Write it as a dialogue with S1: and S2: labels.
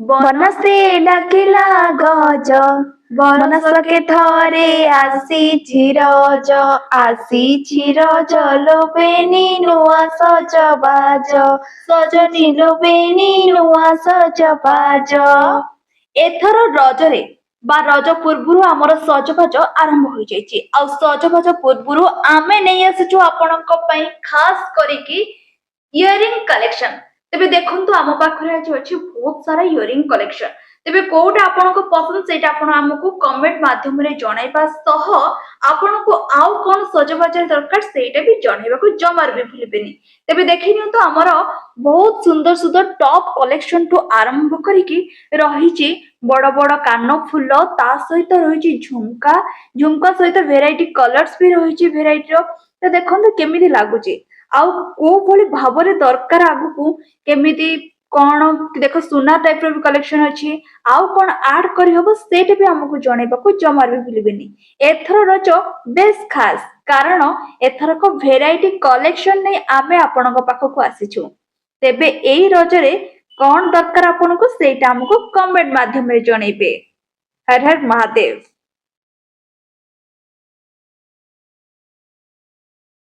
S1: ବନସେ ଡାକିଲା ଗଜ ବନସକେ ଥରେ ଆସିଛି ରଜ ଲୋବେନି ନୂଆ ସଜବାଜ ସଜନି ଲୋବେନି ନୂଆ ସଜବାଜ। ଏଥର ରଜରେ ବା ରଜ ପୂର୍ବରୁ ଆମର ସଜବାଜ ଆରମ୍ଭ ହୋଇଯାଇଛି। ଆଉ ସଜବାଜ ପୂର୍ବରୁ ଆମେ ନେଇ ଆସିଛୁ ଆପଣଙ୍କ ପାଇଁ ଖାସ କରିକି ଇୟରିଂ କଲେକ୍ସନ। ତେବେ ଦେଖନ୍ତୁ ଆମ ପାଖରେ ଆଜି ଅଛି ବହୁତ ସାରା ଇୟରିଂ କଲେକ୍ସନ। ତେବେ କୋଉଟା ଆପଣଙ୍କୁ ପସନ୍ଦ ସେଇଟା ଆପଣ ଆମକୁ କମେଣ୍ଟ ମାଧ୍ୟମରେ ଜଣାଇବା ସହ ଆପଣଙ୍କୁ ଆଉ କଣ ସଜବାଜରେ ଦରକାର ସେଇଟା ବି ଜଣାଇବାକୁ ଜମାରୁ ବି ଭୁଲିବେନି। ତେବେ ଦେଖି ନିଅନ୍ତୁ ଆମର ବହୁତ ସୁନ୍ଦର ସୁନ୍ଦର ଟପ୍ କଲେକ୍ସନ ଠୁ ଆରମ୍ଭ କରିକି ରହିଛି ବଡ ବଡ କାନ ଫୁଲ, ତା ସହିତ ରହିଛି ଝୁମକା, ଝୁମକା ସହିତ ଭେରାଇଟି କଲର୍ସ ବି ରହିଛି ଭେରାଇଟିର। ତ ଦେଖନ୍ତୁ କେମିତି ଲାଗୁଛି ଆଉ କୋଉ ଭଳି ଭାବରେ ଦରକାର ଆଗକୁ କେମିତି କଣ ଦେଖ ସୁନା ଟାଇପ ର ବି କଲେକ୍ସନ ଅଛି। ଆଉ କଣ ଆଡ କରିହବ ସେଇଟା ବି ଆମକୁ ଜଣେଇବାକୁ ଜମାରୁ ବି ଭୁଲିବେନି। ଏଥର ରଜ ବେଶ ଖାସ କାରଣ ଏଥରକ ଭେରାଇଟି କଲେକ୍ସନ ନେଇ ଆମେ ଆପଣଙ୍କ ପାଖକୁ ଆସିଛୁ। ତେବେ ଏଇ ରଜରେ କଣ ଦରକାର ଆପଣଙ୍କୁ ସେଇଟା ଆମକୁ କମେଣ୍ଟ ମାଧ୍ୟମରେ ଜଣେଇବେ। ହର ହର ମହାଦେବ।